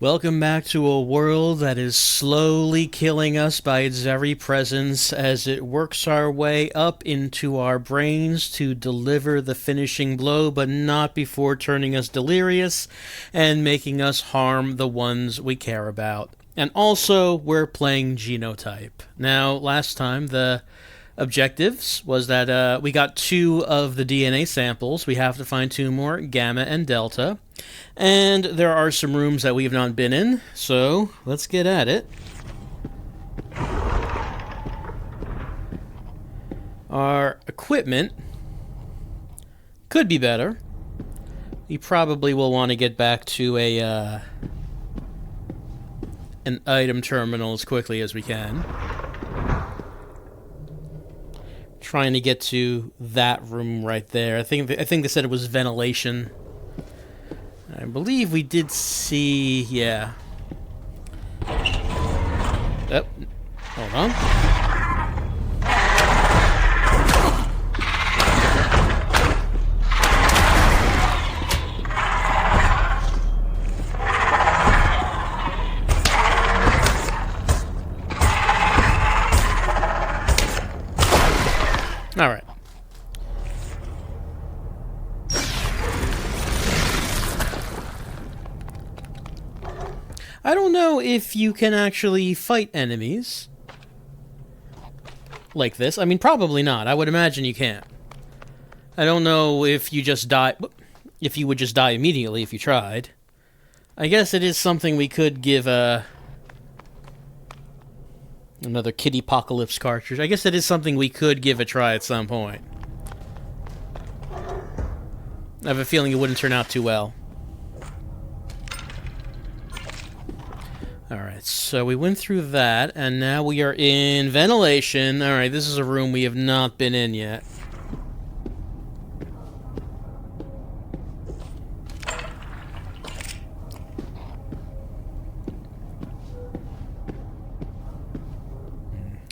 Welcome back to a world that is slowly killing us by its very presence as it works our way up into our brains to deliver the finishing blow, but not before turning us delirious and making us harm the ones we care about. And also, we're playing Genotype. Now, last time, the objectives was that we got 2 of the DNA samples. We have to find 2 more, Gamma and Delta. And there are some rooms that we have not been in, so let's get at it. Our equipment could be better. We probably will want to get back to an item terminal as quickly as we can. Trying to get to that room right there. I think they said it was ventilation. I believe we did see, yeah. Oh, hold on. All right. I don't know if you can actually fight enemies like this. I mean, probably not. I would imagine you can't. I don't know if you just die, if you would just die immediately if you tried. I guess it is something we could give another Kittypocalypse cartridge. I guess it is something we could give a try at some point. I have a feeling it wouldn't turn out too well. Alright, so we went through that, and now we are in ventilation. Alright, this is a room we have not been in yet.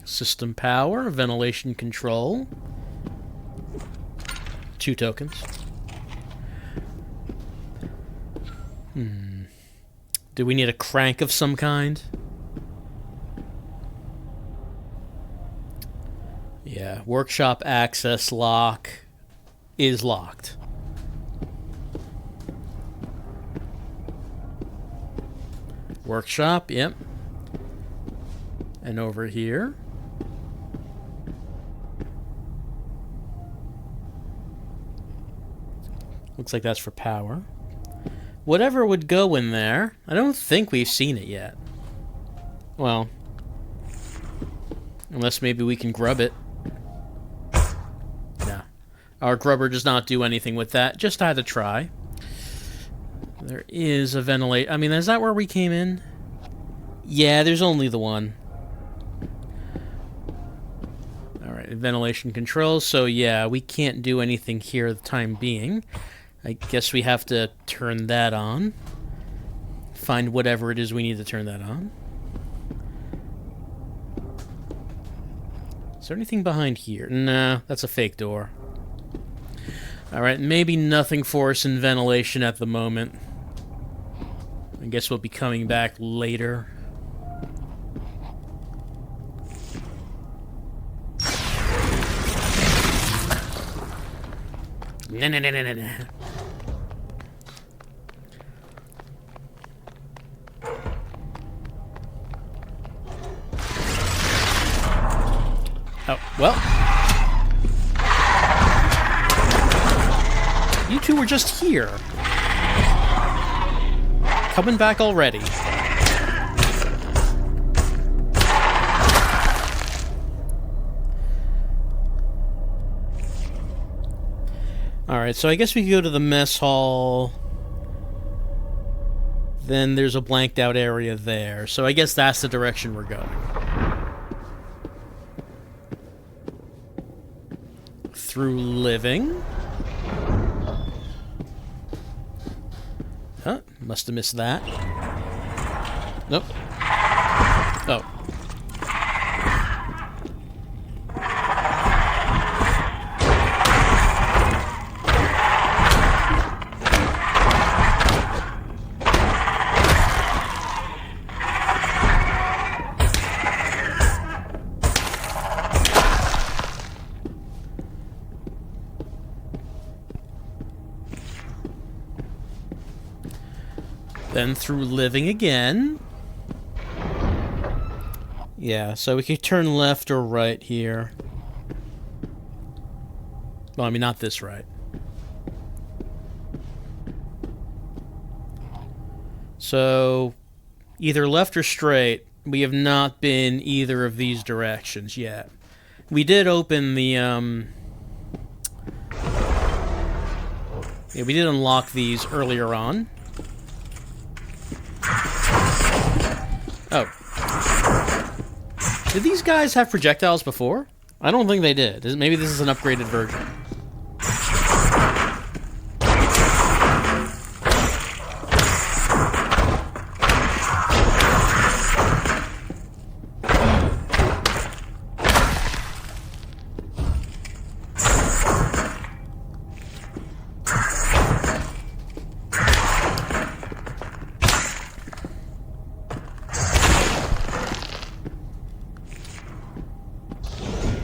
System power, ventilation control. 2 tokens. Do we need a crank of some kind? Yeah, workshop access lock is locked. Workshop, yep. And over here. Looks like that's for power. Whatever would go in there, I don't think we've seen it yet. Well, unless maybe we can grub it. No. Our grubber does not do anything with that, just had to try. There is a ventilate. I mean, is that where we came in? Yeah, there's only the one. Alright, ventilation controls, so yeah, we can't do anything here at the time being. I guess we have to turn that on. Find whatever it is we need to turn that on. Is there anything behind here? Nah, that's a fake door. Alright, maybe nothing for us in ventilation at the moment. I guess we'll be coming back later. Nah. Oh, well. You two were just here. Coming back already. Alright, so I guess we could go to the mess hall. Then there's a blanked out area there. So I guess that's the direction we're going. Through living. Huh? Must have missed that. Nope. Oh. Then through living again. Yeah, so we could turn left or right here. Well, I mean, not this right. So, either left or straight. We have not been either of these directions yet. We did open the, yeah, we did unlock these earlier on. Oh. Did these guys have projectiles before? I don't think they did. Maybe this is an upgraded version.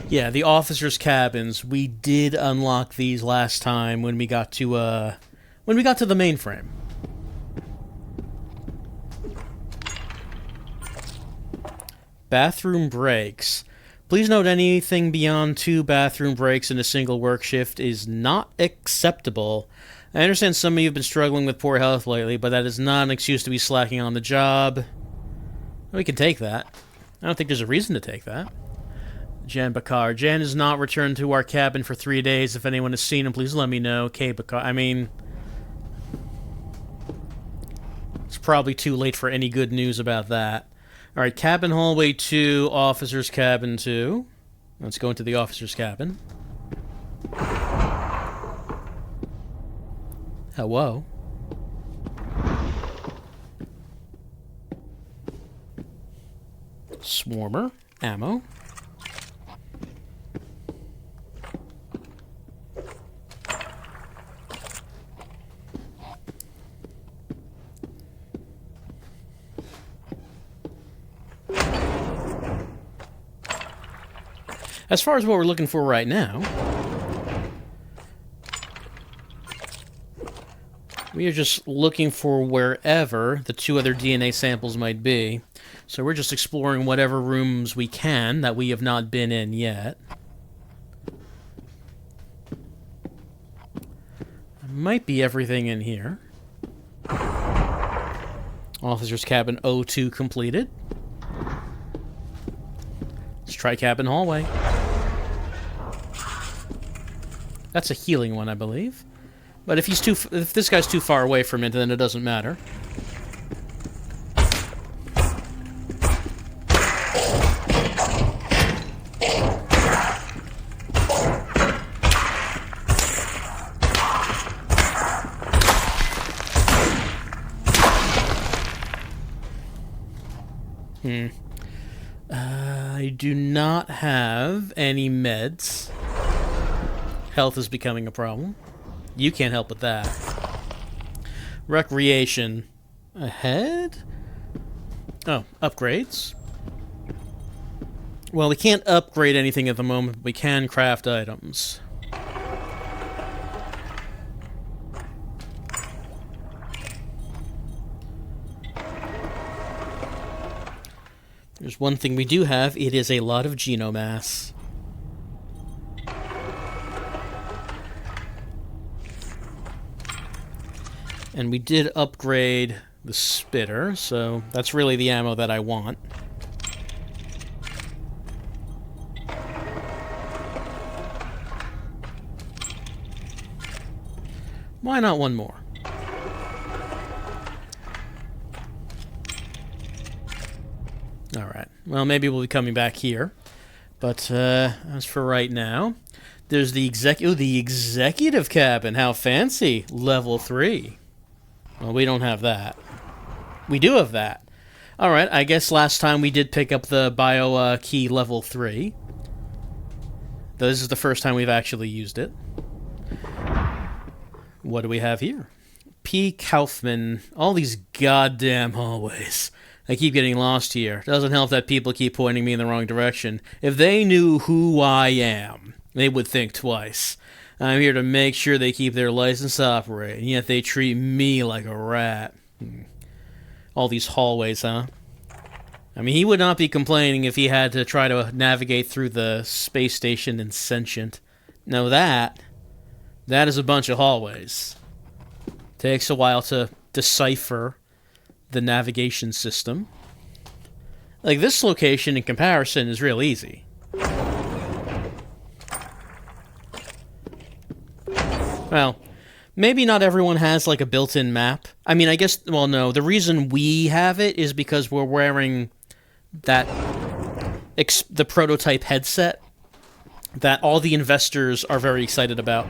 Yeah, the officers' cabins. We did unlock these last time when we got to the mainframe. Bathroom breaks. Please note anything beyond 2 bathroom breaks in a single work shift is not acceptable. I understand some of you have been struggling with poor health lately, but that is not an excuse to be slacking on the job. We can take that. I don't think there's a reason to take that. Jan Bakar. Jan has not returned to our cabin for 3 days. If anyone has seen him, please let me know. K. Bakar. I mean, it's probably too late for any good news about that. Alright, cabin hallway 2, officer's cabin 2. Let's go into the officer's cabin. Hello. Swarmer. Ammo. As far as what we're looking for right now, we are just looking for wherever the 2 other DNA samples might be. So we're just exploring whatever rooms we can that we have not been in yet. Might be everything in here. Officer's cabin 02 completed. Let's try cabin hallway. That's a healing one, I believe. But if this guy's too far away from it, then it doesn't matter. I do not have any meds. Health is becoming a problem. You can't help with that. Recreation. Ahead? Oh, upgrades. Well, we can't upgrade anything at the moment, but we can craft items. There's one thing we do have. It is a lot of genomass. And we did upgrade the spitter, so that's really the ammo that I want. Why not one more? Alright, well, maybe we'll be coming back here. But, as for right now, there's the executive cabin. How fancy. Level 3. Well, we don't have that. We do have that. Alright, I guess last time we did pick up the bio key level 3. This is the first time we've actually used it. What do we have here? P. Kaufman. All these goddamn hallways. I keep getting lost here. Doesn't help that people keep pointing me in the wrong direction. If they knew who I am, they would think twice. I'm here to make sure they keep their license operating, yet they treat me like a rat. All these hallways, huh? I mean, he would not be complaining if he had to try to navigate through the space station in Sentient. No, that is a bunch of hallways. Takes a while to decipher the navigation system. Like, this location in comparison is real easy. Well, maybe not everyone has, like, a built-in map. I mean, I guess, well, no. The reason we have it is because we're wearing that, the prototype headset that all the investors are very excited about.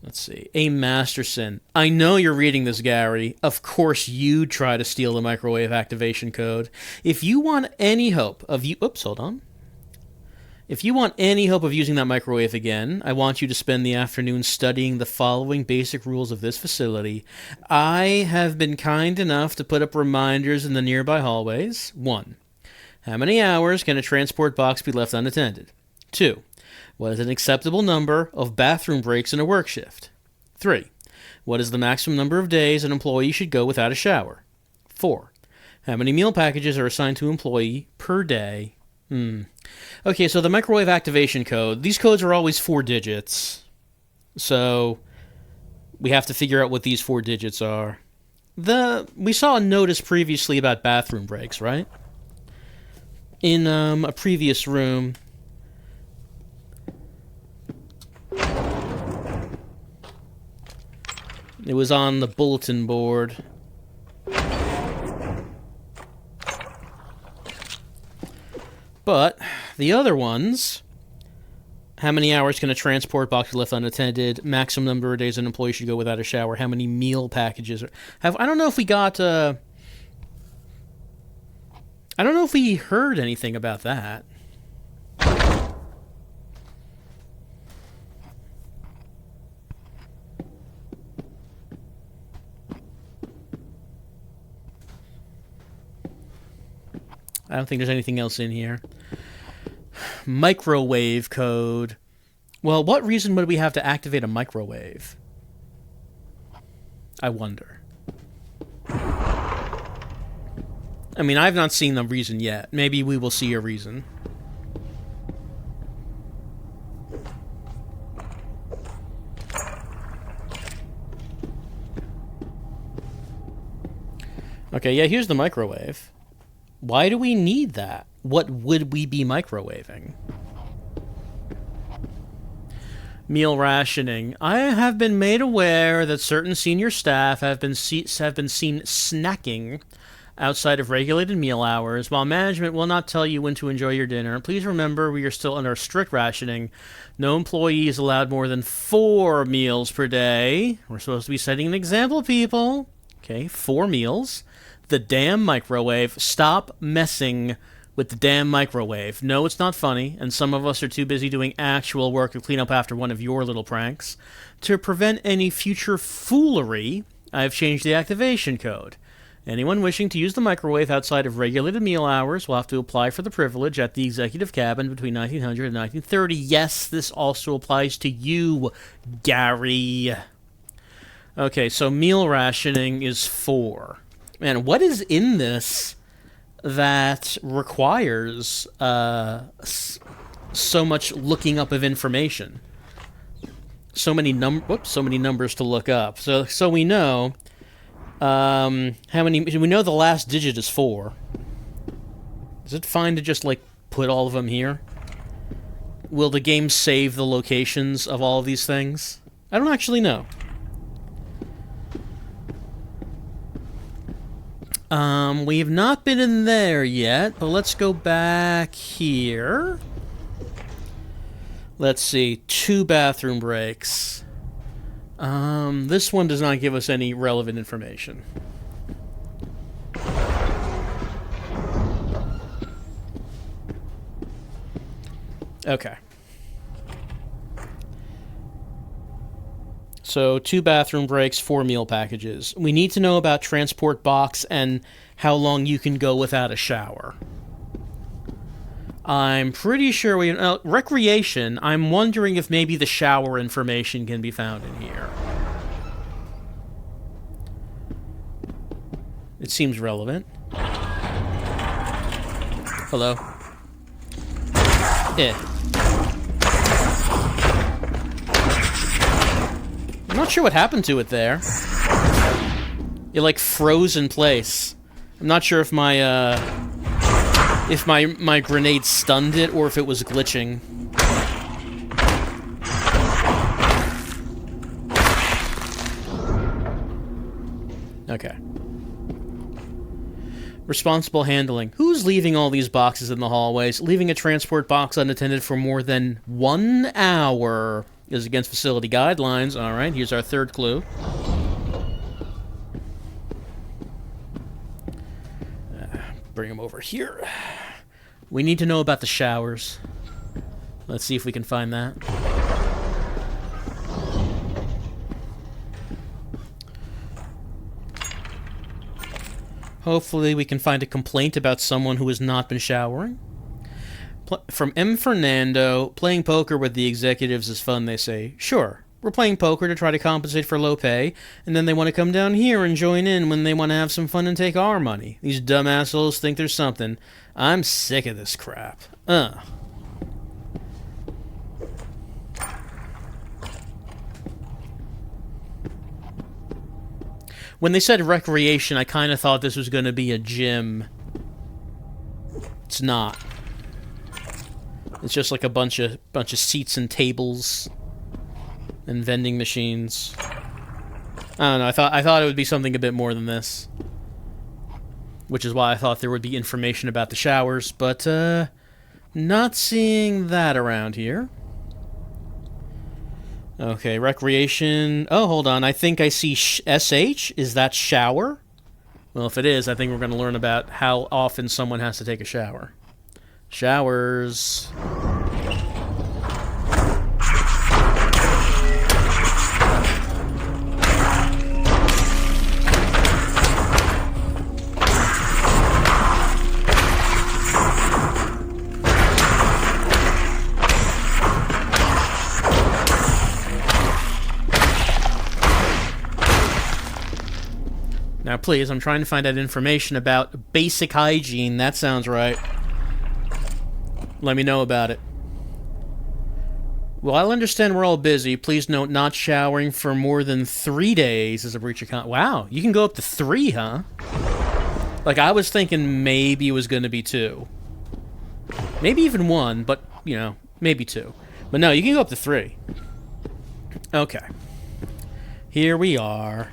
Let's see. A. Masterson. I know you're reading this, Gary. Of course you'd try to steal the microwave activation code. If you want any hope of you... Oops, hold on. If you want any hope of using that microwave again, I want you to spend the afternoon studying the following basic rules of this facility. I have been kind enough to put up reminders in the nearby hallways. 1. How many hours can a transport box be left unattended? 2. What is an acceptable number of bathroom breaks in a work shift? 3. What is the maximum number of days an employee should go without a shower? 4. How many meal packages are assigned to an employee per day? Okay, so the microwave activation code, these codes are always 4 digits. So we have to figure out what these 4 digits are. We saw a notice previously about bathroom breaks, right? In a previous room. It was on the bulletin board. But the other ones, how many hours can a transport box be left unattended? Maximum number of days an employee should go without a shower. How many meal packages? I don't know if we got... I don't know if we heard anything about that. I don't think there's anything else in here. Microwave code. Well, what reason would we have to activate a microwave? I wonder. I mean, I've not seen the reason yet. Maybe we will see a reason. Okay, yeah, here's the microwave. Why do we need that? What would we be microwaving? Meal rationing. I have been made aware that certain senior staff have been seen snacking outside of regulated meal hours. While management will not tell you when to enjoy your dinner, please remember we are still under strict rationing. No employee is allowed more than 4 meals per day. We're supposed to be setting an example, people. Okay, 4 meals. The damn microwave. Stop messing with the damn microwave. No, it's not funny, and some of us are too busy doing actual work to clean up after one of your little pranks. To prevent any future foolery, I've changed the activation code. Anyone wishing to use the microwave outside of regulated meal hours will have to apply for the privilege at the executive cabin between 1900 and 1930. Yes, this also applies to you, Gary. Okay, so meal rationing is 4. Man, what is in this that requires so much looking up of information? So many numbers to look up. So we know how many. We know the last digit is 4. Is it fine to just like put all of them here? Will the game save the locations of all of these things? I don't actually know. We have not been in there yet, but let's go back here. Let's see, 2 bathroom breaks. This one does not give us any relevant information. Okay. So 2 bathroom breaks, 4 meal packages. We need to know about transport box and how long you can go without a shower. I'm pretty sure we... recreation, I'm wondering if maybe the shower information can be found in here. It seems relevant. Hello. Yeah. I'm not sure what happened to it there. It like froze in place. I'm not sure if my my grenade stunned it or if it was glitching. Okay. Responsible handling. Who's leaving all these boxes in the hallways? Leaving a transport box unattended for more than 1 hour is against facility guidelines. All right, here's our third clue. Bring him over here. We need to know about the showers. Let's see if we can find that. Hopefully we can find a complaint about someone who has not been showering. From M. Fernando, playing poker with the executives is fun, they say. Sure, we're playing poker to try to compensate for low pay, and then they want to come down here and join in when they want to have some fun and take our money. These dumb assholes think there's something. I'm sick of this crap. When they said recreation, I kind of thought this was going to be a gym. It's not. It's just like a bunch of seats and tables and vending machines. I don't know. I thought it would be something a bit more than this, which is why I thought there would be information about the showers, but not seeing that around here. Okay, recreation. Oh, hold on. I think I see SH. Is that shower? Well, if it is, I think we're going to learn about how often someone has to take a shower. Showers. Now, please, I'm trying to find out information about basic hygiene. That sounds right. Let me know about it. Well, I'll understand we're all busy. Please note not showering for more than 3 days is a breach of contract. Wow, you can go up to 3, huh? Like, I was thinking maybe it was going to be 2. Maybe even 1, but, you know, maybe 2. But no, you can go up to 3. Okay. Here we are.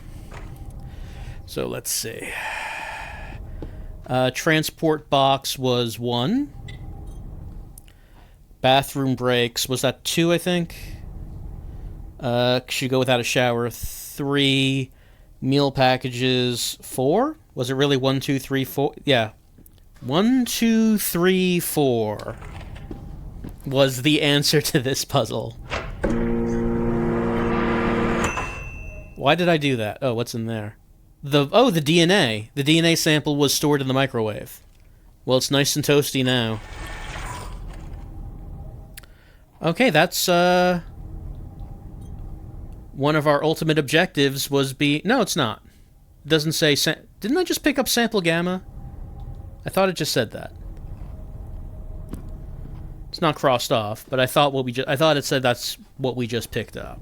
So let's see. Transport box was 1. Bathroom breaks, was that 2, I think? Should go without a shower, 3. Meal packages, 4? Was it really 1, 2, 3, 4? Yeah. 1, 2, 3, 4 was the answer to this puzzle. Why did I do that? Oh, what's in there? The DNA. The DNA sample was stored in the microwave. Well, it's nice and toasty now. Okay, that's, one of our ultimate objectives was No, it's not. It doesn't say... Didn't I just pick up sample gamma? I thought it just said that. It's not crossed off, but I thought I thought it said that's what we just picked up.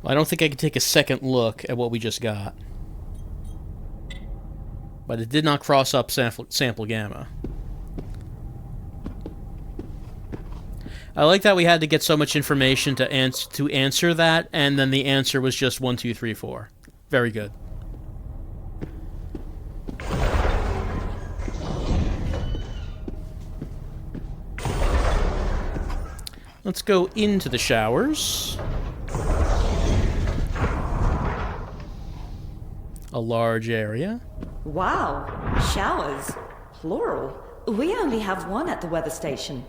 Well, I don't think I can take a second look at what we just got. But it did not cross up sample gamma. I like that we had to get so much information to answer that, and then the answer was just 1, 2, 3, 4. Very good. Let's go into the showers. A large area. Wow, showers. Plural. We only have 1 at the weather station.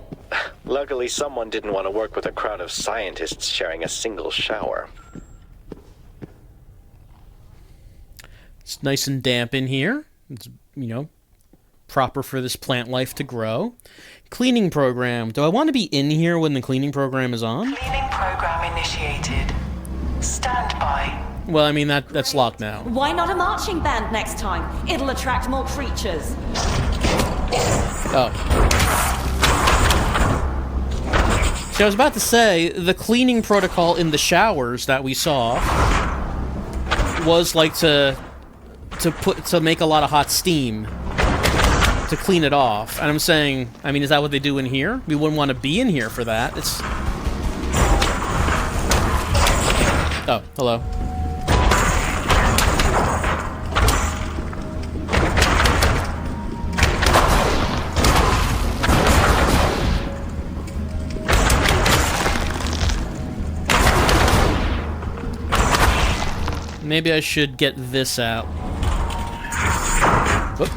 Luckily, someone didn't want to work with a crowd of scientists sharing a single shower. It's nice and damp in here. It's, you know, proper for this plant life to grow. Cleaning program. Do I want to be in here when the cleaning program is on? Cleaning program initiated. Stand by. Well, I mean, that's locked now. Why not a marching band next time? It'll attract more creatures. Oh. So I was about to say, the cleaning protocol in the showers that we saw was like to make a lot of hot steam to clean it off. And I'm saying, I mean, is that what they do in here? We wouldn't want to be in here for that. It's... Oh, hello. Maybe I should get this out. Whoop.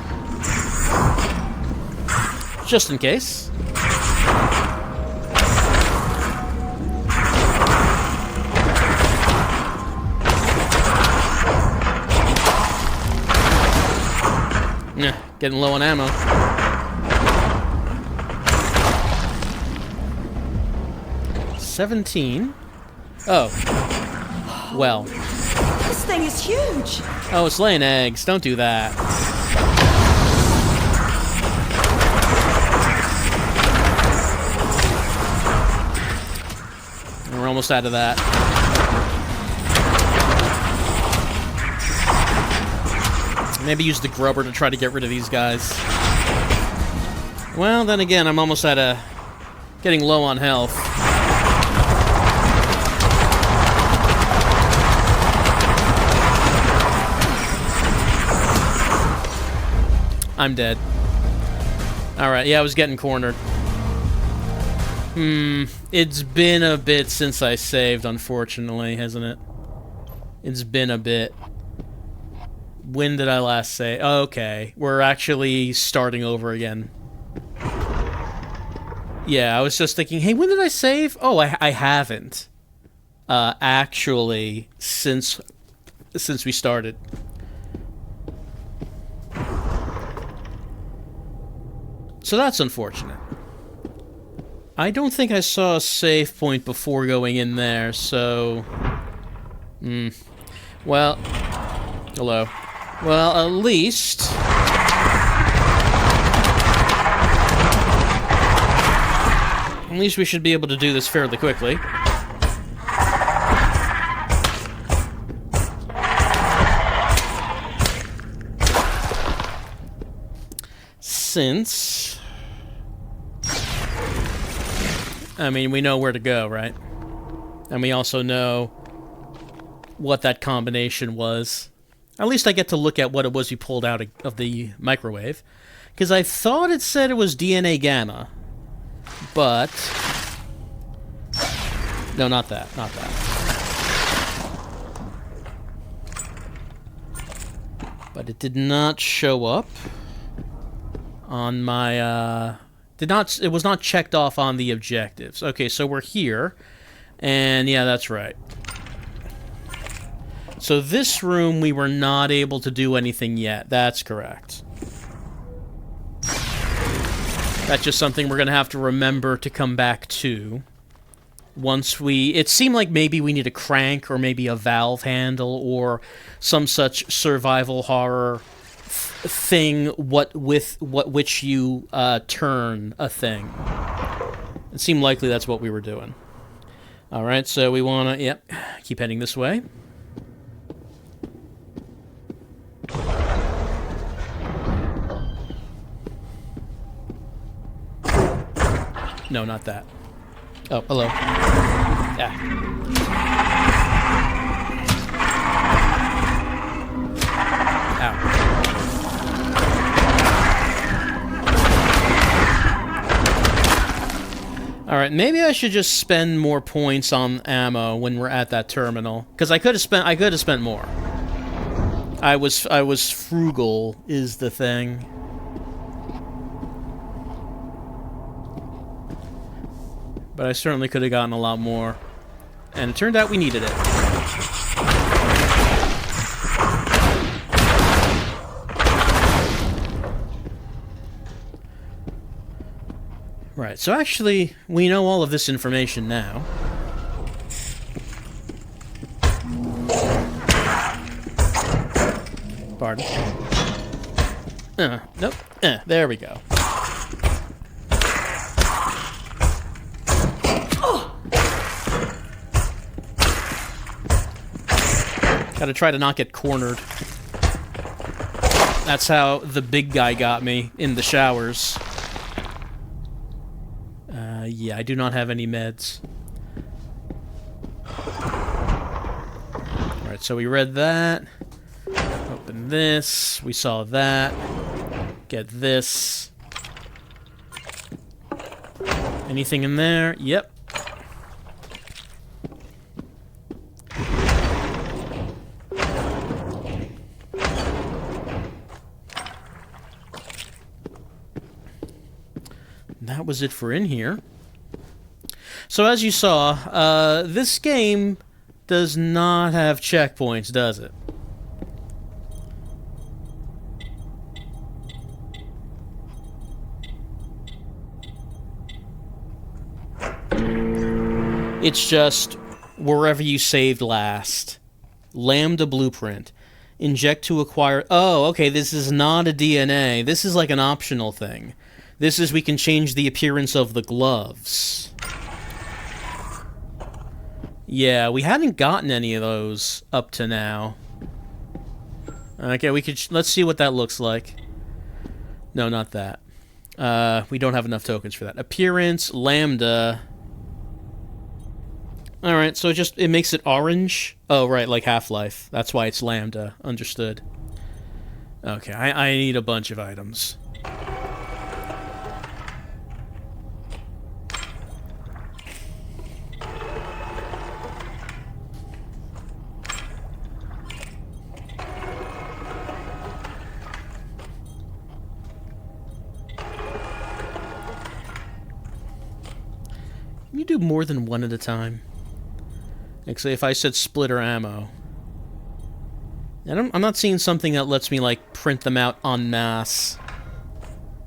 Just in case. Nah, getting low on ammo. $17. Oh. Well. This thing is huge. Oh, it's laying eggs. Don't do that. We're almost out of that. Maybe use the grubber to try to get rid of these guys. Well, then again, I'm almost out of... getting low on health. I'm dead. Alright, yeah, I was getting cornered. It's been a bit since I saved, unfortunately, hasn't it? It's been a bit. When did I last save? Oh, okay, we're actually starting over again. Yeah, I was just thinking, hey, when did I save? Oh, I haven't. Actually, since we started. So that's unfortunate. I don't think I saw a save point before going in there, so... Well... Hello. Well, at least... At least we should be able to do this fairly quickly. Since... I mean, we know where to go, right? And we also know what that combination was. At least I get to look at what it was we pulled out of the microwave. Because I thought it said it was DNA gamma. But... No, not that. Not that. But it did not show up on my... It was not checked off on the objectives. Okay, so we're here. And yeah, that's right. So this room, we were not able to do anything yet. That's correct. That's just something we're going to have to remember to come back to. Once we... It seemed like maybe we need a crank or maybe a valve handle or some such survival horror thing which you turn a thing. It seemed likely that's what we were doing. Alright, so we want to... Yep, keep heading this way. No, not that. Oh, hello. Yeah. Ow. Alright, maybe I should just spend more points on ammo when we're at that terminal. Because I could have spent more. I was frugal, is the thing. But I certainly could have gotten a lot more. And it turned out we needed it. Alright, so actually, we know all of this information now. Pardon. Nope. There we go. Gotta try to not get cornered. That's how the big guy got me in the showers. Yeah, I do not have any meds. Alright, so we read that. Open this. We saw that. Get this. Anything in there? Yep. That was it for in here. So as you saw, this game does not have checkpoints, does it? It's just wherever you saved last. Lambda blueprint. Inject to acquire... Oh, okay, this is not a DNA. This is like an optional thing. This is we can change the appearance of the gloves. Yeah, we hadn't gotten any of those up to now. Okay, we could... let's see what that looks like. No, not that. We don't have enough tokens for that. Appearance, lambda... Alright, so it makes it orange? Oh, right, like Half-Life. That's why it's lambda. Understood. Okay, I need a bunch of items. Can you do more than one at a time? Actually, if I said splitter ammo... I'm not seeing something that lets me, like, print them out en masse.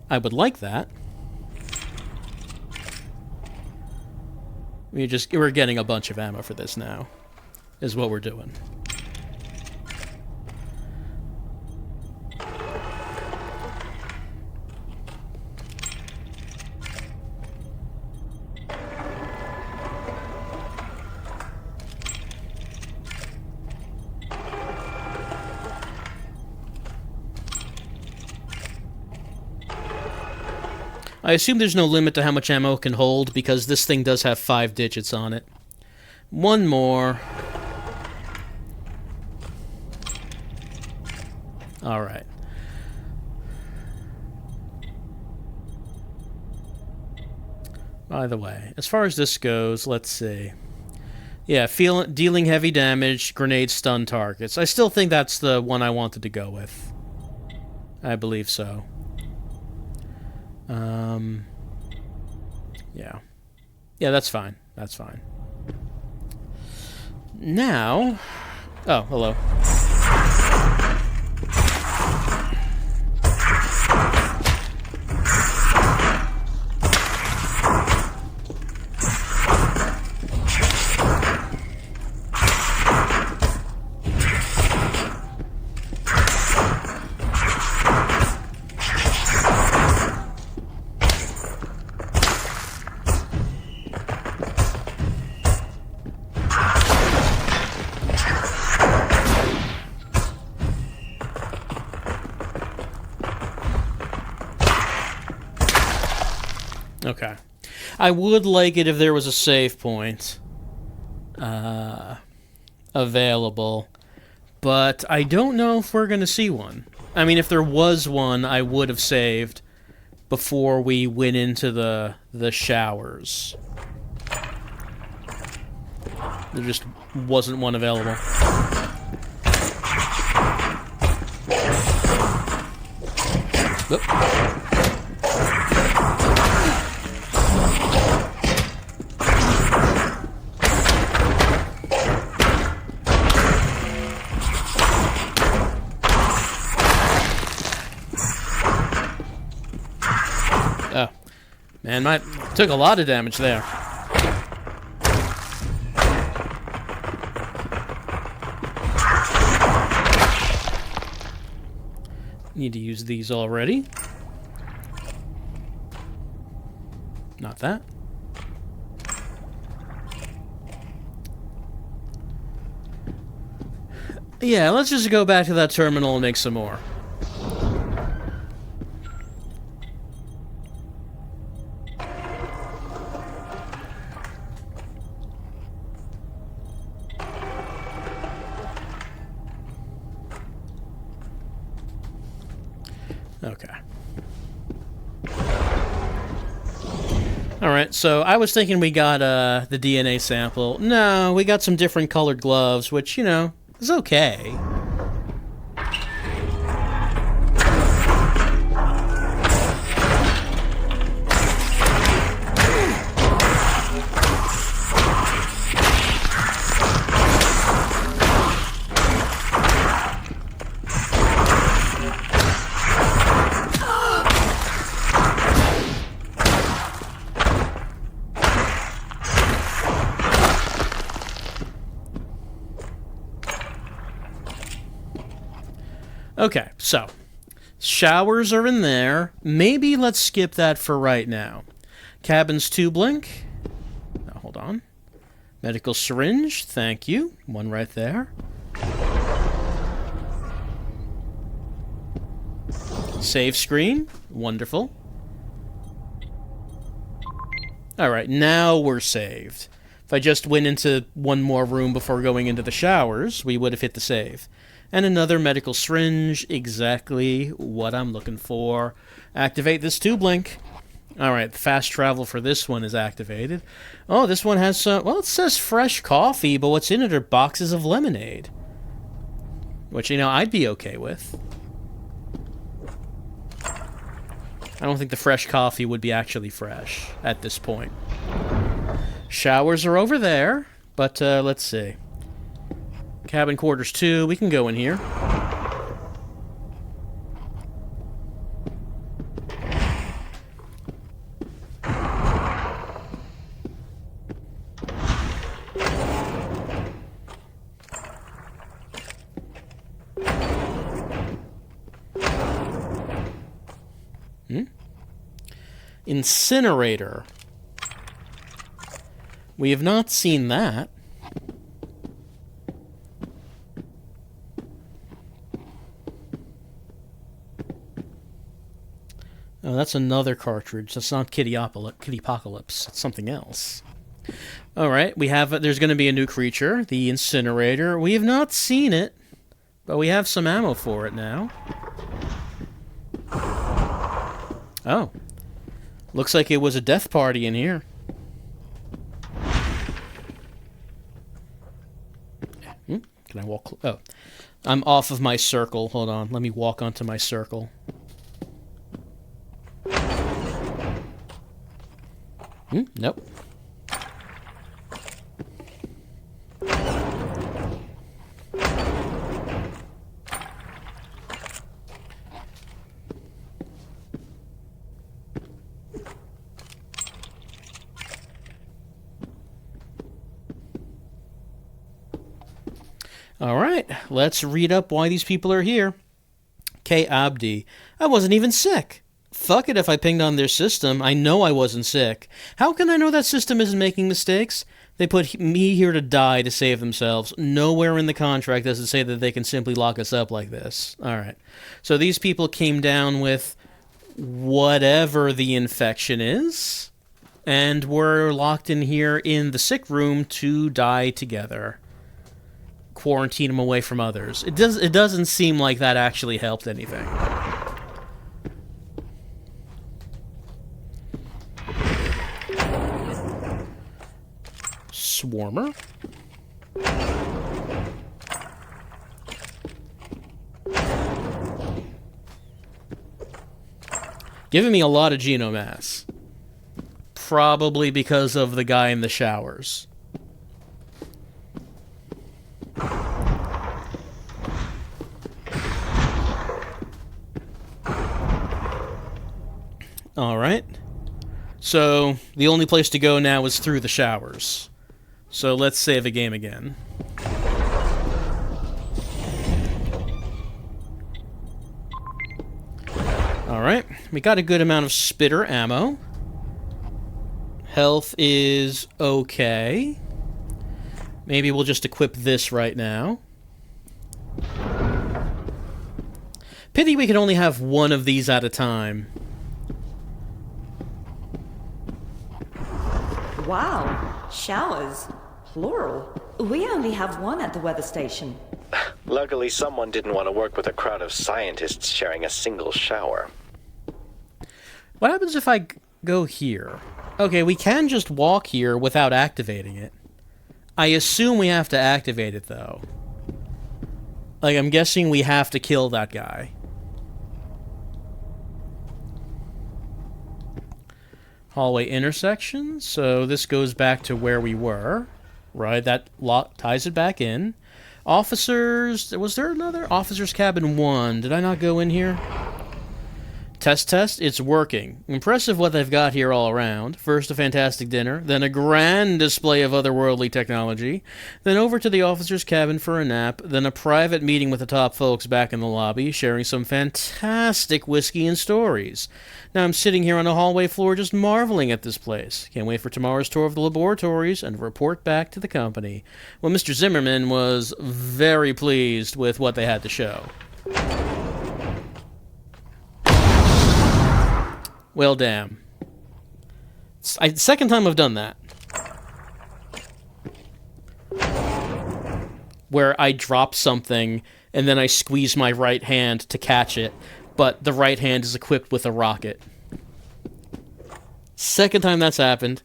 I would like that. We're getting a bunch of ammo for this now, is what we're doing. I assume there's no limit to how much ammo it can hold, because this thing does have 5 digits on it. One more. Alright. By the way, as far as this goes, let's see. Yeah, dealing heavy damage, grenade stun targets. I still think that's the one I wanted to go with. I believe so. Yeah. Yeah, that's fine. That's fine. Now... Oh, hello. Okay. I would like it if there was a save point available, but I don't know if we're going to see one. I mean, if there was one, I would have saved before we went into the showers. There just wasn't one available. Oop. Man, Took a lot of damage there. Need to use these already. Not that. Yeah, let's just go back to that terminal and make some more. Okay. Alright, so I was thinking we got the DNA sample. No, we got some different colored gloves, which, you know, is okay. Okay, so showers are in there. Maybe let's skip that for right now. Cabin's tube link. Oh, hold on. Medical syringe. Thank you. One right there. Save screen. Wonderful. Alright, now we're saved. If I just went into one more room before going into the showers, we would have hit the save. And another medical syringe, exactly what I'm looking for. Activate this tube link. Alright, fast travel for this one is activated. Oh, this one has some... Well, it says fresh coffee, but what's in it are boxes of lemonade. Which, you know, I'd be okay with. I don't think the fresh coffee would be actually fresh at this point. Showers are over there, but let's see. Cabin quarters 2, we can go in here. Incinerator. We have not seen that. Oh, that's another cartridge. That's not Kittypocalypse. It's something else. Alright, we have... There's going to be a new creature, the incinerator. We have not seen it, but we have some ammo for it now. Oh. Looks like it was a death party in here. Can I walk... Oh. I'm off of my circle. Hold on. Let me walk onto my circle. Nope. Alright, let's read up why these people are here. K. Abdi. I wasn't even sick. Fuck it if I pinged on their system. I know I wasn't sick. How can I know that system isn't making mistakes? They put me here to die to save themselves. Nowhere in the contract does it say that they can simply lock us up like this. Alright. So these people came down with whatever the infection is, and were locked in here in the sick room to die together. Quarantine them away from others. It doesn't seem like that actually helped anything. Swarmer. Giving me a lot of genomass. Probably because of the guy in the showers. Alright. So, the only place to go now is through the showers. So, let's save the game again. Alright, we got a good amount of spitter ammo. Health is okay. Maybe we'll just equip this right now. Pity we can only have one of these at a time. Wow, showers. Plural. We only have one at the weather station. Luckily, someone didn't want to work with a crowd of scientists sharing a single shower. What happens if I go here? Okay, we can just walk here without activating it. I assume we have to activate it, though. Like, I'm guessing we have to kill that guy. Hallway intersection. So this goes back to where we were. Right, that lock ties it back in. Officers... Was there another? Officers Cabin 1. Did I not go in here? Test, it's working. Impressive what they've got here all around. First a fantastic dinner, then a grand display of otherworldly technology, then over to the officer's cabin for a nap, then a private meeting with the top folks back in the lobby, sharing some fantastic whiskey and stories. Now I'm sitting here on the hallway floor just marveling at this place. Can't wait for tomorrow's tour of the laboratories and report back to the company. Well, Mr. Zimmerman was very pleased with what they had to show. Well, damn. Second time I've done that. Where I drop something, and then I squeeze my right hand to catch it, but the right hand is equipped with a rocket. Second time that's happened.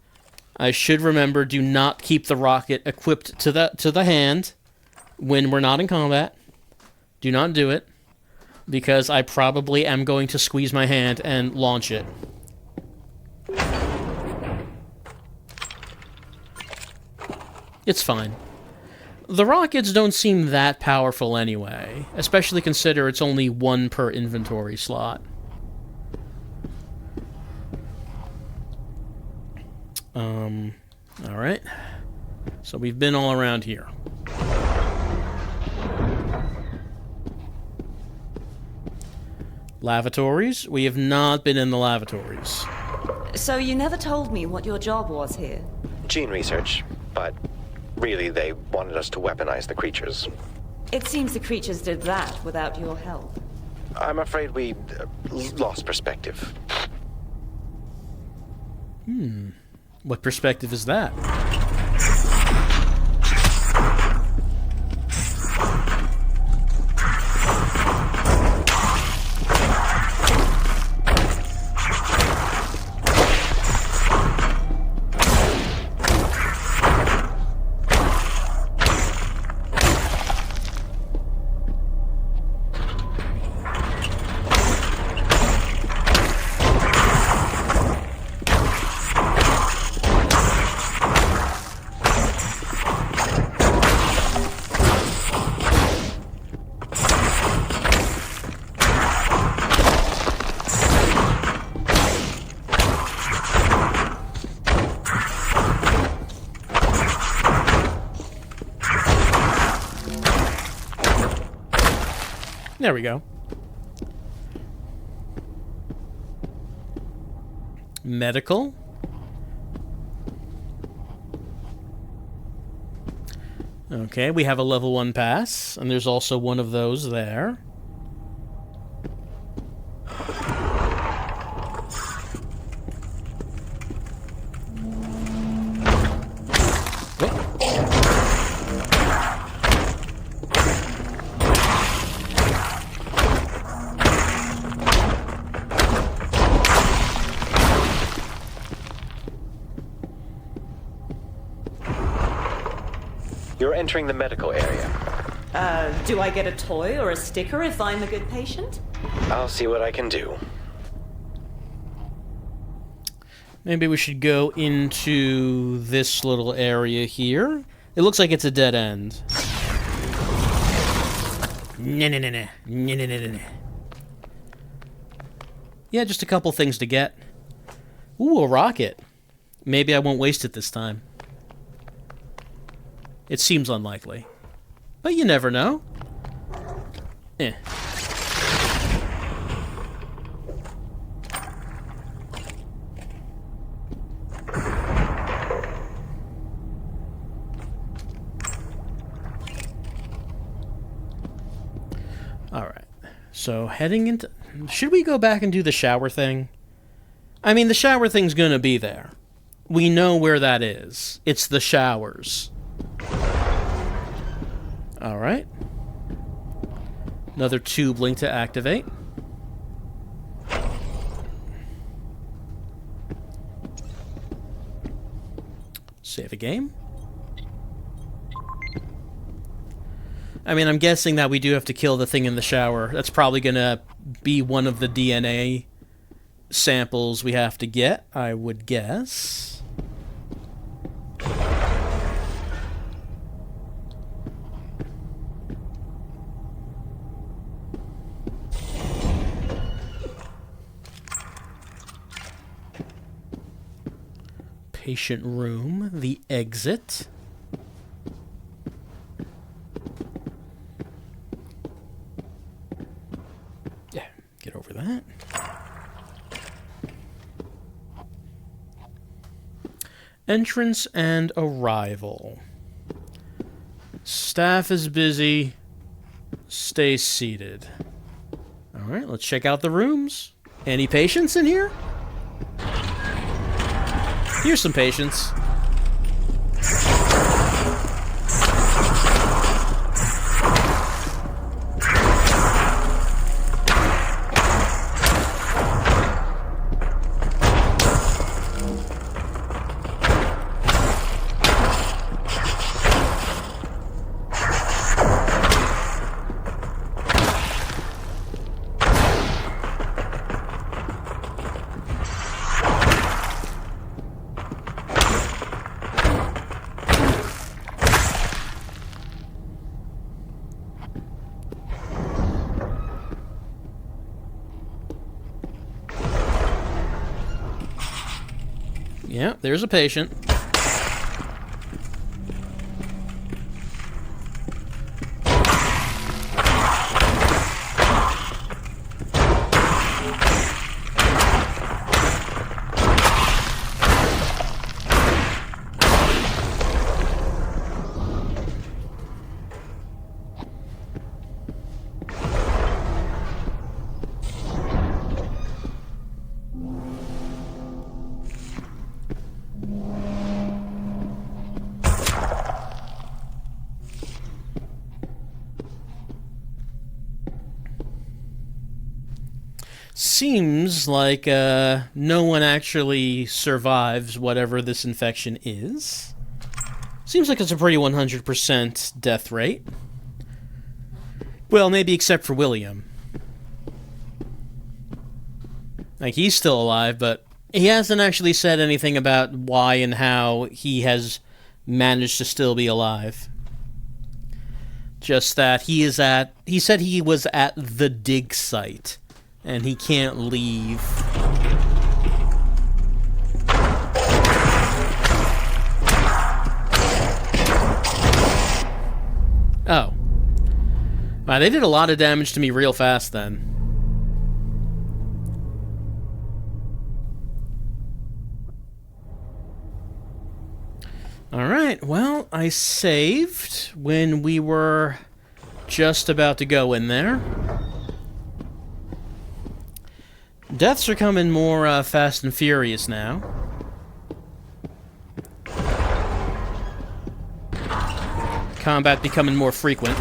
I should remember, do not keep the rocket equipped to the hand when we're not in combat. Do not do it. Because I probably am going to squeeze my hand and launch it. It's fine. The rockets don't seem that powerful anyway, especially consider it's only one per inventory slot. Alright. So we've been all around here. Lavatories? We have not been in the lavatories. So you never told me what your job was here. Gene research, but really they wanted us to weaponize the creatures. It seems the creatures did that without your help. I'm afraid we lost perspective. What perspective is that? There we go. Medical. Okay, we have a level 1 pass, and there's also one of those there. You're entering the medical area. Do I get a toy or a sticker if I'm a good patient? I'll see what I can do. Maybe we should go into this little area here. It looks like it's a dead end. Yeah, just a couple things to get. Ooh, a rocket. Maybe I won't waste it this time. It seems unlikely. But you never know. Eh. Alright. So, heading into... Should we go back and do the shower thing? I mean, the shower thing's gonna be there. We know where that is. It's the showers. Alright. Another tube link to activate. Save a game. I mean, I'm guessing that we do have to kill the thing in the shower. That's probably gonna be one of the DNA samples we have to get, I would guess. Patient room, the exit. Yeah, get over that. Entrance and arrival. Staff is busy. Stay seated. Alright, let's check out the rooms. Any patients in here? Here's some patients. Yeah, there's a patient. Seems like no one actually survives whatever this infection is. Seems like it's a pretty 100% death rate. Well, maybe except for William. Like, he's still alive, but he hasn't actually said anything about why and how he has managed to still be alive. Just that he said he was at the dig site. And he can't leave. Oh. Wow, they did a lot of damage to me real fast then. Alright, well, I saved when we were just about to go in there. Deaths are coming more fast and furious now. Combat becoming more frequent.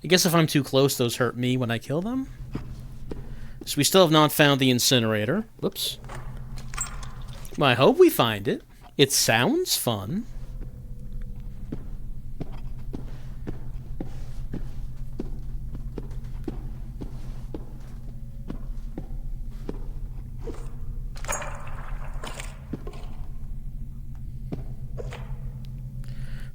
guess if I'm too close, those hurt me when I kill them. So we still have not found the incinerator. Whoops. Well, I hope we find it. It sounds fun.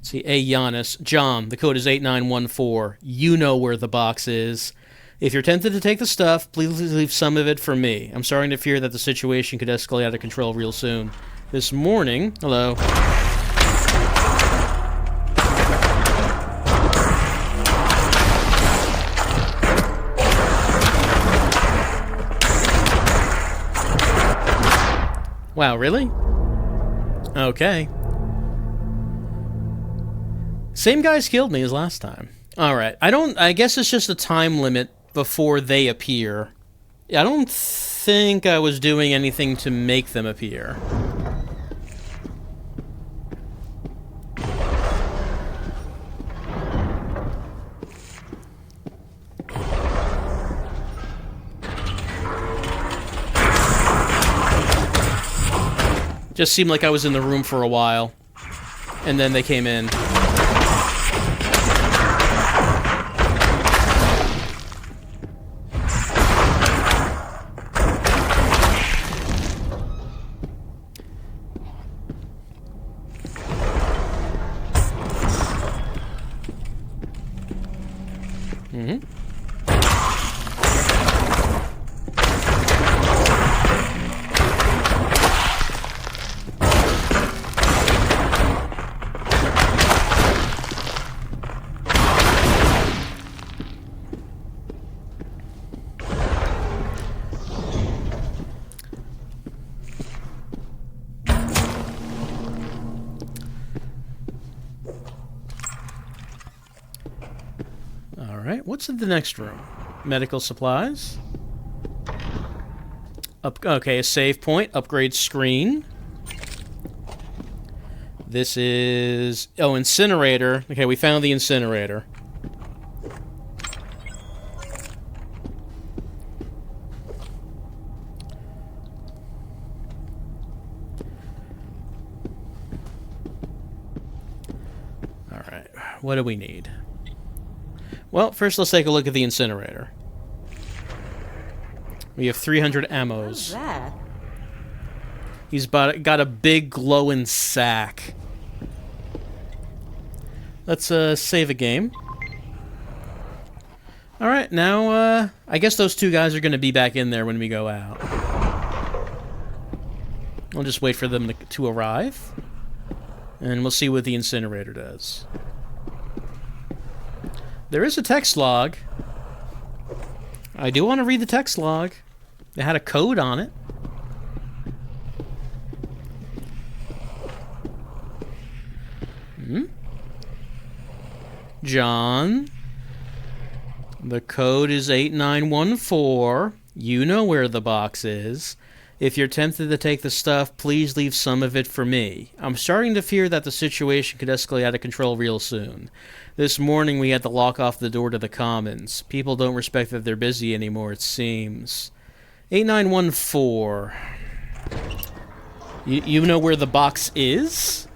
See, A. Giannis. John, the code is 8914. You know where the box is. If you're tempted to take the stuff, please leave some of it for me. I'm starting to fear that the situation could escalate out of control real soon. This morning... Hello. Wow, really? Okay. Same guys killed me as last time. Alright, I guess it's just a time limit before they appear. I don't think I was doing anything to make them appear. Just seemed like I was in the room for a while, and then they came in. Alright, what's in the next room? Medical supplies. Okay, a save point. Upgrade screen. This is... Oh, incinerator. Okay, we found the incinerator. Alright, what do we need? Well, first let's take a look at the incinerator. We have 300 ammos. What's that? He's got a big glowing sack. Let's save a game. Alright, now I guess those two guys are going to be back in there when we go out. I'll just wait for them to arrive. And we'll see what the incinerator does. There is a text log. I do want to read the text log. It had a code on it. John. The code is 8914. You know where the box is. If you're tempted to take the stuff, please leave some of it for me. I'm starting to fear that the situation could escalate out of control real soon. This morning we had to lock off the door to the commons. People don't respect that they're busy anymore, it seems. 8914. You know where the box is?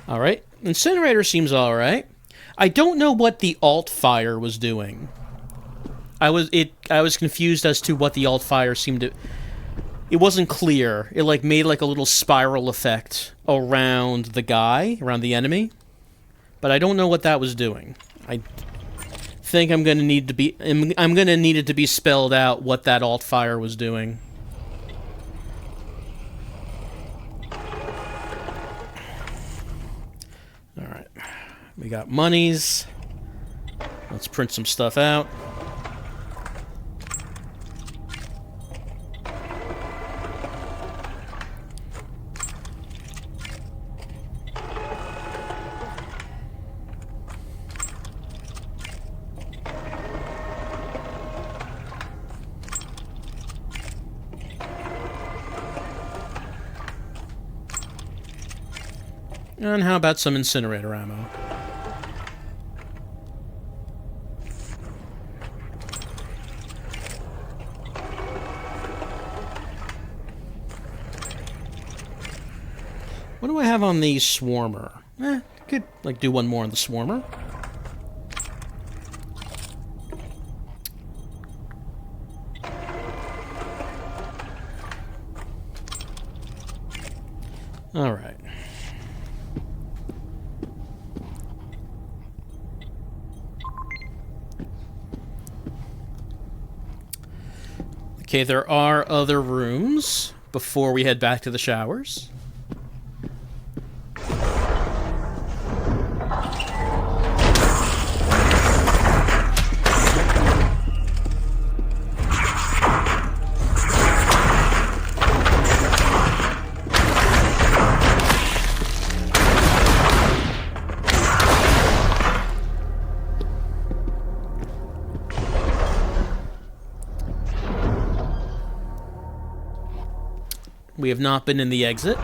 Alright, incinerator seems alright. I don't know what the alt fire was doing. I was confused as to what the alt fire seemed to... It wasn't clear. It like made like a little spiral effect around the guy, around the enemy. But I don't know what that was doing. I think I'm gonna need it to be spelled out what that alt fire was doing. We got monies. Let's print some stuff out. And how about some incinerator ammo? What do I have on the swarmer? Could like do one more on the swarmer. All right. Okay, there are other rooms before we head back to the showers. We have not been in the exit.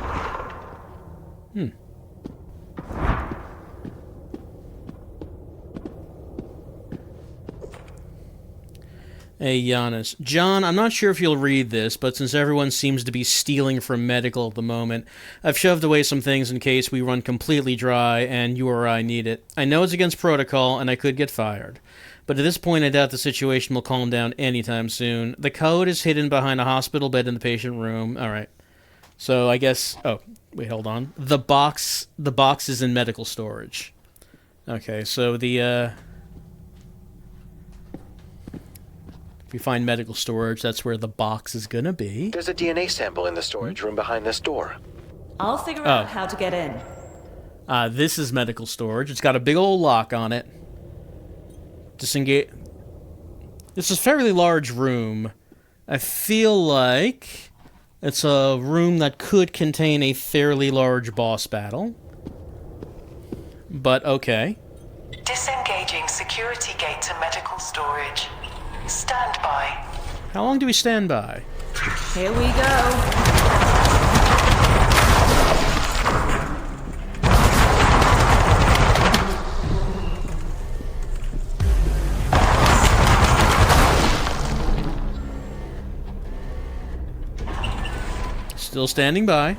Hey, Giannis. John, I'm not sure if you'll read this, but since everyone seems to be stealing from medical at the moment, I've shoved away some things in case we run completely dry and you or I need it. I know it's against protocol, and I could get fired. But at this point, I doubt the situation will calm down anytime soon. The code is hidden behind a hospital bed in the patient room. All right. So I guess... Oh, wait, hold on. The box is in medical storage. Okay, so the... If we find medical storage, that's where the box is gonna be. There's a DNA sample in the storage room behind this door. I'll figure out how to get in. This is medical storage. It's got a big old lock on it. Disengage... This is a fairly large room. I feel like... It's a room that could contain a fairly large boss battle. But okay. Disengaging security gate to medical storage. Stand by. How long do we stand by? Here we go. Still standing by.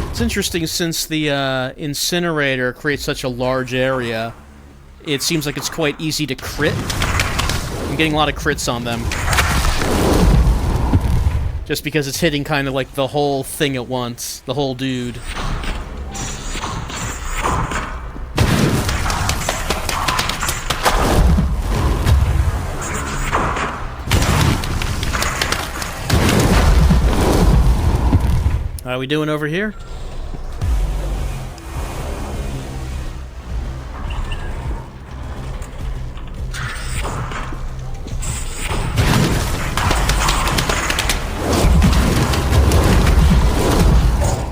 It's interesting since the incinerator creates such a large area, it seems like it's quite easy to crit. I'm getting a lot of crits on them. Just because it's hitting kind of like the whole thing at once. The whole dude. How are we doing over here?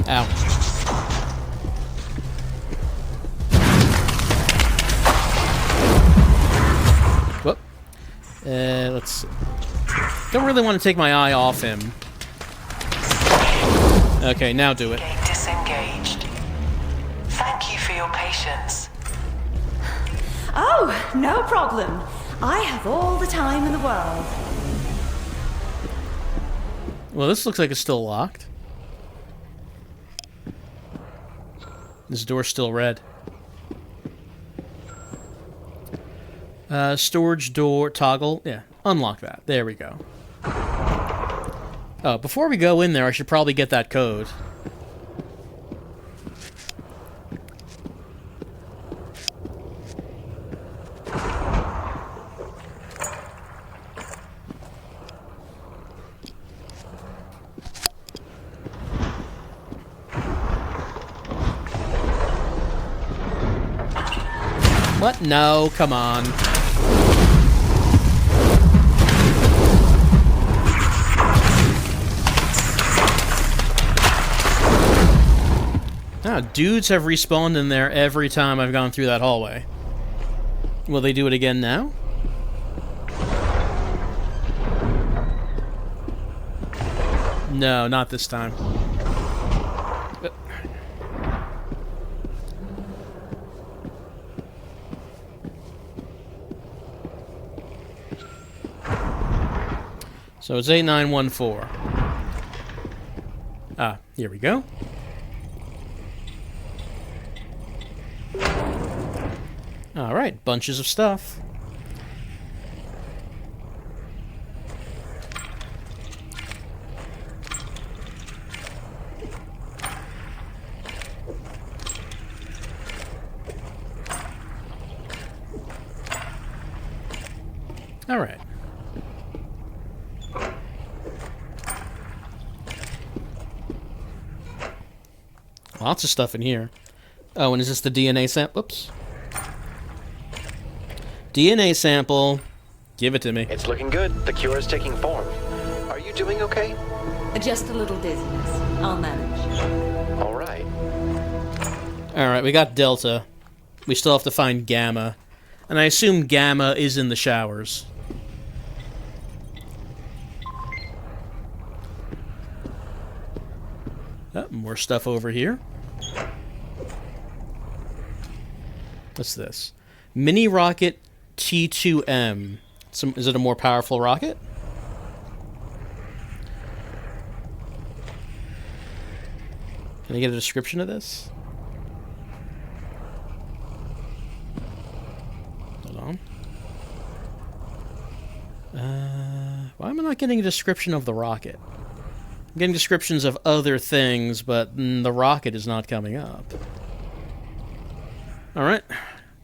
Ow. Whoop. Let's see. Don't really want to take my eye off him. Okay, now do it. Gate disengaged. Thank you for your patience. Oh, no problem. I have all the time in the world. Well, this looks like it's still locked. This door's still red. Storage door toggle. Yeah, unlock that. There we go. Oh, before we go in there, I should probably get that code. What? No, come on. Ah, dudes have respawned in there every time I've gone through that hallway. Will they do it again now? No, not this time. So it's 8914. Ah, here we go. Alright, bunches of stuff. Alright. Lots of stuff in here. Oh, and is this the DNA sample? Oops. DNA sample. Give it to me. It's looking good. The cure is taking form. Are you doing okay? Just a little dizziness. I'll manage. All right. Alright, we got Delta. We still have to find Gamma. And I assume Gamma is in the showers. Oh, more stuff over here. What's this? Mini rocket T2M. Is it a more powerful rocket? Can I get a description of this? Hold on. Why am I not getting a description of the rocket? I'm getting descriptions of other things, but the rocket is not coming up. Alright.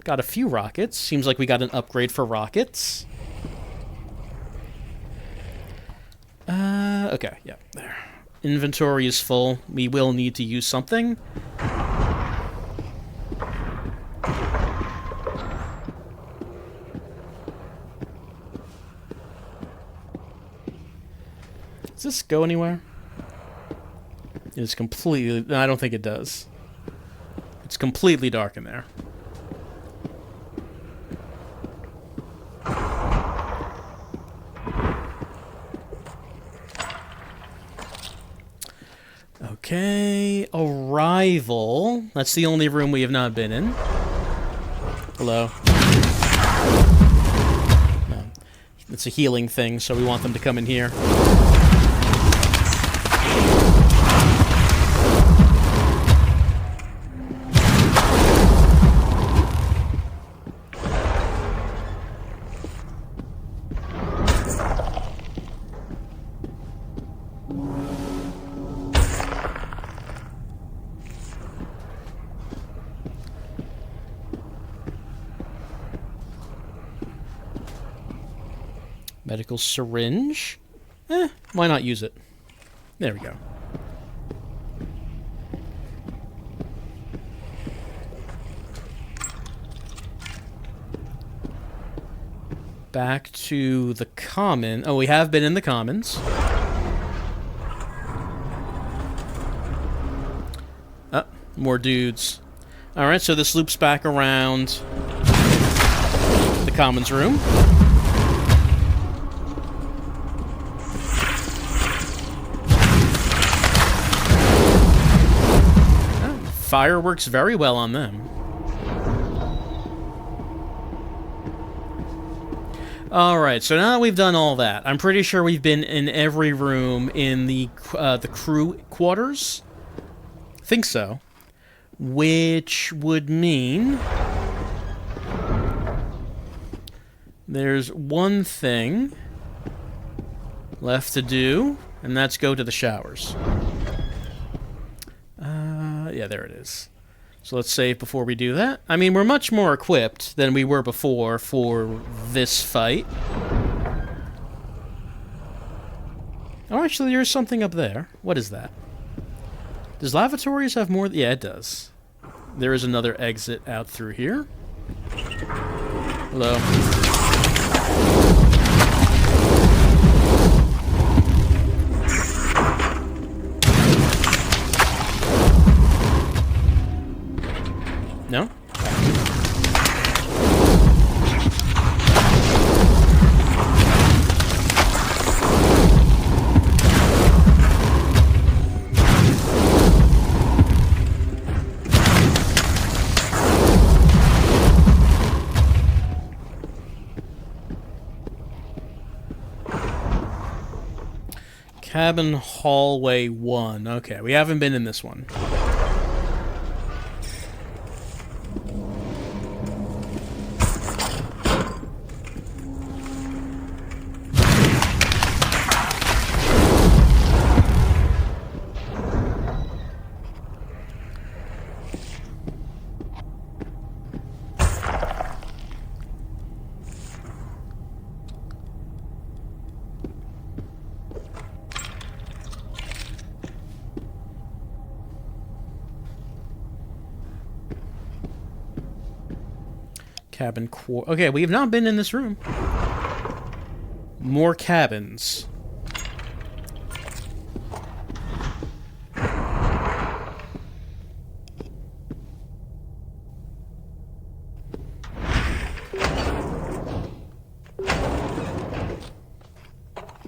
Got a few rockets. Seems like we got an upgrade for rockets. Okay, yeah, there. Inventory is full. We will need to use something. Does this go anywhere? It is completely... No, I don't think it does. It's completely dark in there. Okay, arrival. That's the only room we have not been in. Hello. No. It's a healing thing, so we want them to come in here. Medical syringe? Why not use it? There we go. Back to the common. Oh, we have been in the commons. More dudes. Alright, so this loops back around the commons room. Fire works very well on them. Alright, so now that we've done all that, I'm pretty sure we've been in every room in the crew quarters. Think so. Which would mean... there's one thing left to do, and that's go to the showers. Yeah, there it is. So let's save before we do that. I mean, we're much more equipped than we were before for this fight. Oh, actually, there's something up there. What is that? Does lavatories have more? Yeah, it does. There is another exit out through here. Hello. No? Cabin hallway 1. Okay, we haven't been in this one. Cabin core. Okay, we have not been in this room. More cabins.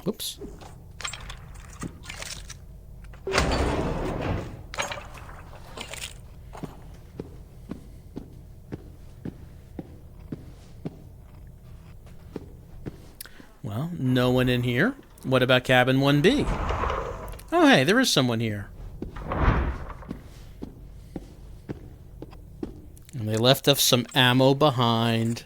Whoops. Well, no one in here. What about cabin 1B? Oh, hey, there is someone here. And they left us some ammo behind.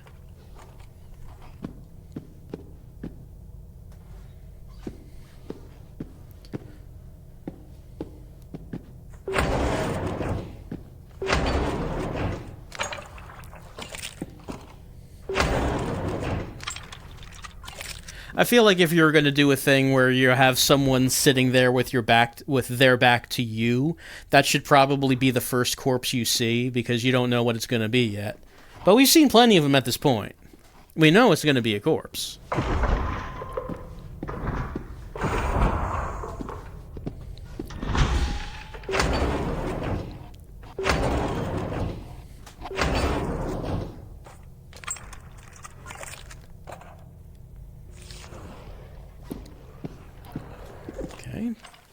I feel like if you're going to do a thing where you have someone sitting there with their back to you, that should probably be the first corpse you see, because you don't know what it's going to be yet. But we've seen plenty of them at this point. We know it's going to be a corpse.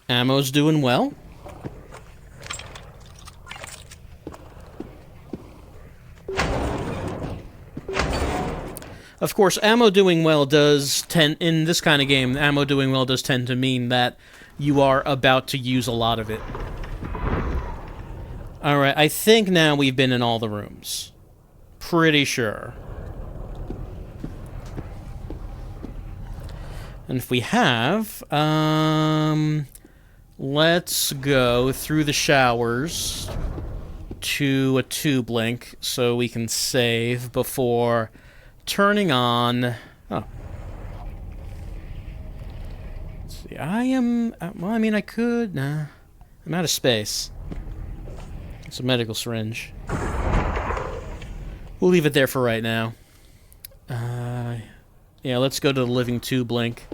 Ammo's doing well. Of course, ammo doing well does tend, in this kind of game, ammo doing well does tend to mean that you are about to use a lot of it. Alright, I think now we've been in all the rooms. Pretty sure. And if we have, let's go through the showers to a tube link so we can save before turning on... Oh. Let's see, well, I mean, I could... Nah. I'm out of space. It's a medical syringe. We'll leave it there for right now. Yeah, let's go to the living tube link.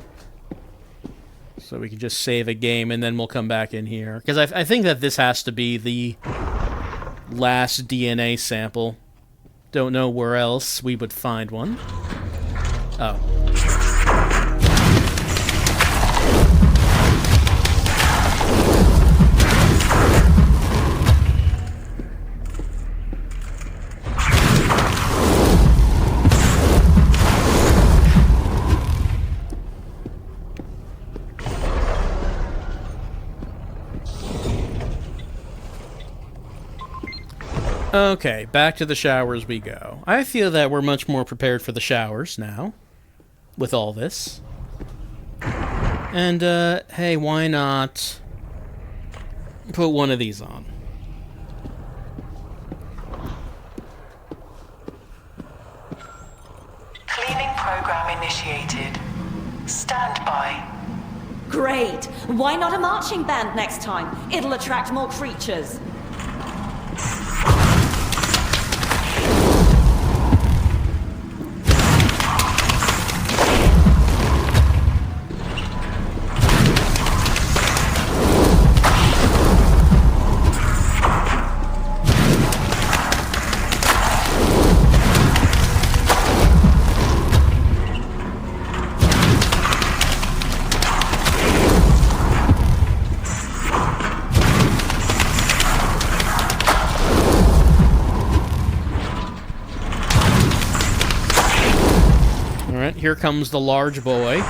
So we can just save a game, and then we'll come back in here. Because I think that this has to be the last DNA sample. Don't know where else we would find one. Oh. Okay, back to the showers we go. I feel that we're much more prepared for the showers now, with all this. And, hey, why not put one of these on? Cleaning program initiated. Stand by. Great! Why not a marching band next time? It'll attract more creatures. Alright, here comes the large boy.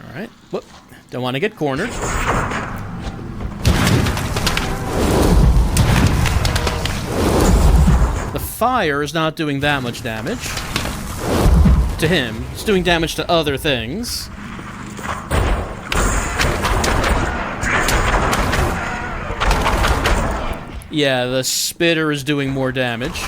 Alright, whoop. Don't want to get cornered. The fire is not doing that much damage. To him. It's doing damage to other things. Yeah, the spitter is doing more damage.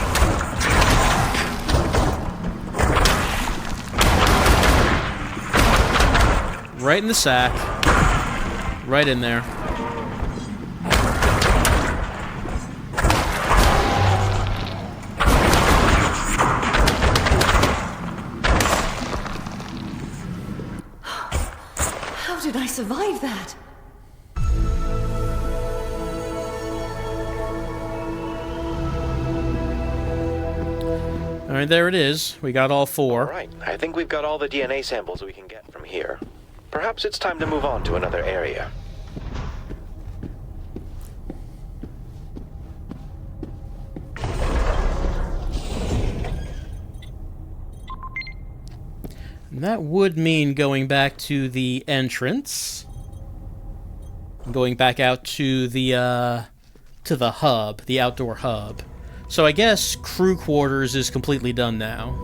Right in the sack. Right in there. How did I survive that? Alright, there it is. We got all 4. Alright, I think we've got all the DNA samples we can get from here. Perhaps it's time to move on to another area. And that would mean going back to the entrance. Going back out to the hub, the outdoor hub. So I guess crew quarters is completely done now.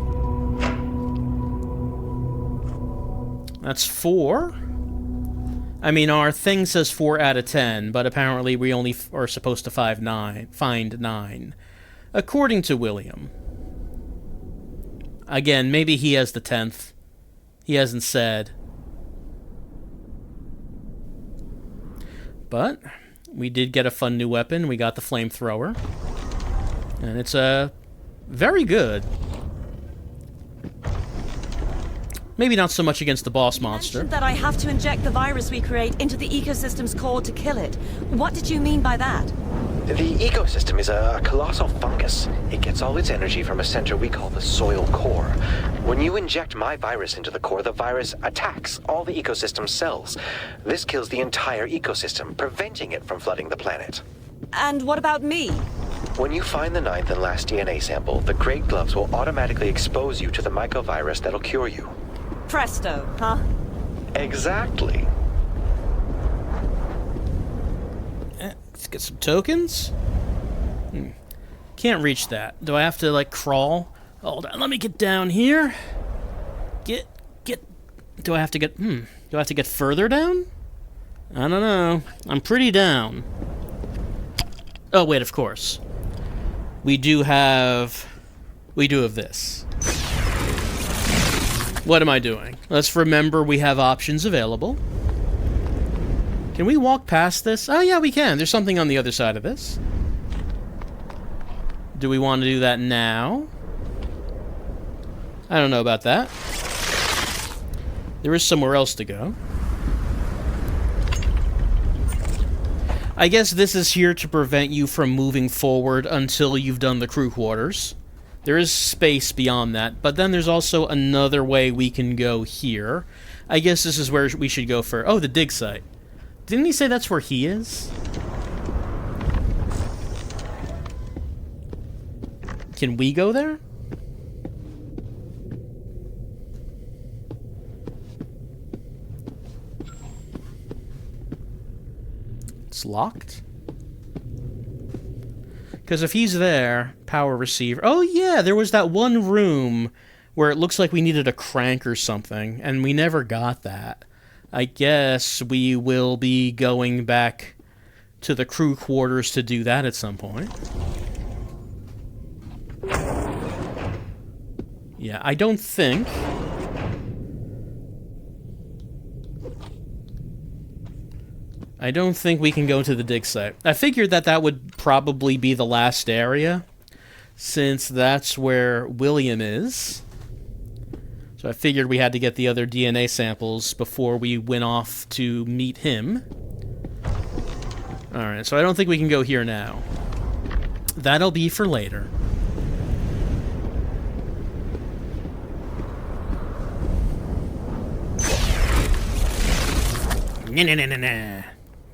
That's 4. I mean, our thing says 4 out of 10, but apparently we only are supposed to find 9. According to William. Again, maybe he has the 10th. He hasn't said. But we did get a fun new weapon. We got the flamethrower. And it's very good. Maybe not so much against the boss monster. You mentioned that I have to inject the virus we create into the ecosystem's core to kill it. What did you mean by that? The ecosystem is a colossal fungus. It gets all its energy from a center we call the soil core. When you inject my virus into the core, the virus attacks all the ecosystem's cells. This kills the entire ecosystem, preventing it from flooding the planet. And what about me? When you find the 9th and last DNA sample, the Great Gloves will automatically expose you to the mycovirus that'll cure you. Presto, huh? Exactly. Let's get some tokens. Can't reach that. Do I have to, like, crawl? Hold on, let me get down here. Get... Do I have to get... Do I have to get further down? I don't know. I'm pretty down. Oh, wait, of course. We do have this. What am I doing? Let's remember we have options available. Can we walk past this? Oh, yeah, we can. There's something on the other side of this. Do we want to do that now? I don't know about that. There is somewhere else to go. I guess this is here to prevent you from moving forward until you've done the crew quarters. There is space beyond that, but then there's also another way we can go here. I guess this is where we should go for... Oh, the dig site. Didn't he say that's where he is? Can we go there? It's locked? Because if he's there, power receiver... Oh, yeah, there was that one room where it looks like we needed a crank or something, and we never got that. I guess we will be going back to the crew quarters to do that at some point. Yeah, I don't think... I don't think we can go to the dig site. I figured that that would probably be the last area, since that's where William is. So I figured we had to get the other DNA samples before we went off to meet him. Alright, so I don't think we can go here now. That'll be for later. Na-na-na-na-na.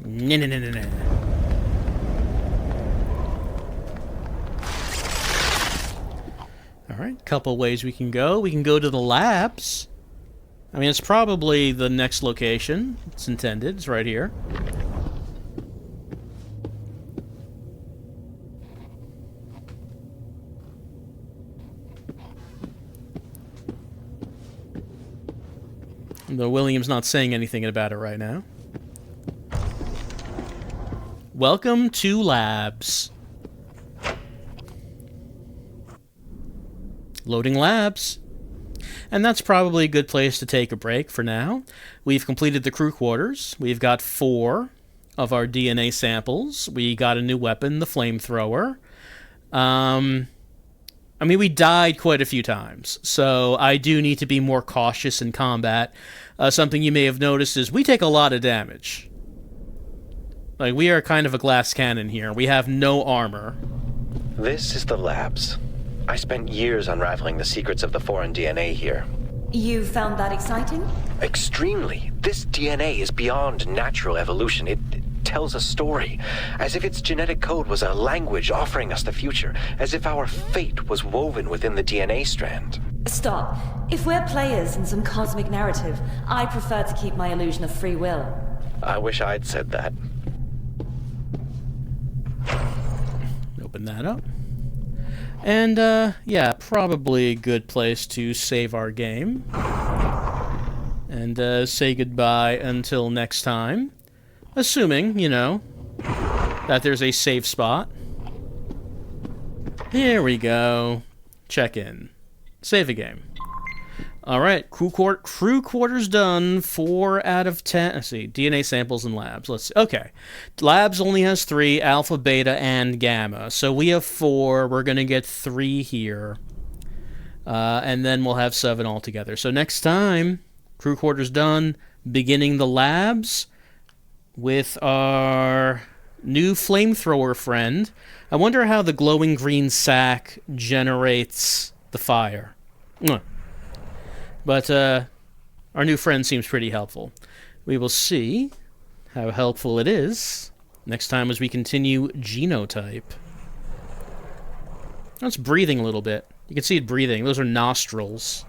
Na-na-na-na-na. Alright, couple ways we can go. We can go to the labs. I mean, it's probably the next location. It's intended. It's right here. Though William's not saying anything about it right now. Welcome to labs. Loading labs. And that's probably a good place to take a break for now. We've completed the crew quarters. We've got 4 of our DNA samples. We got a new weapon, the flamethrower. I mean, we died quite a few times, so I do need to be more cautious in combat. Something you may have noticed is we take a lot of damage. Like, we are kind of a glass cannon here. We have no armor. This is the labs. I spent years unraveling the secrets of the foreign DNA here. You found that exciting? Extremely. This DNA is beyond natural evolution. It tells a story, as if its genetic code was a language offering us the future, as if our fate was woven within the DNA strand. Stop. If we're players in some cosmic narrative, I prefer to keep my illusion of free will. I wish I'd said that. Open that up. And, yeah, probably a good place to save our game. And, say goodbye until next time. Assuming, you know, that there's a safe spot. Here we go. Check in. Save a game. Alright, crew quarters done. 4 out of 10. Let's see, DNA samples and labs. Let's see. Okay. Labs only has 3, alpha, beta, and gamma. So we have 4. We're going to get 3 here. And then we'll have 7 altogether. So next time, crew quarters done. Beginning the labs with our new flamethrower friend. I wonder how the glowing green sack generates the fire. But our new friend seems pretty helpful. We will see how helpful it is next time as we continue Genotype. That's breathing a little bit. You can see it breathing. Those are nostrils.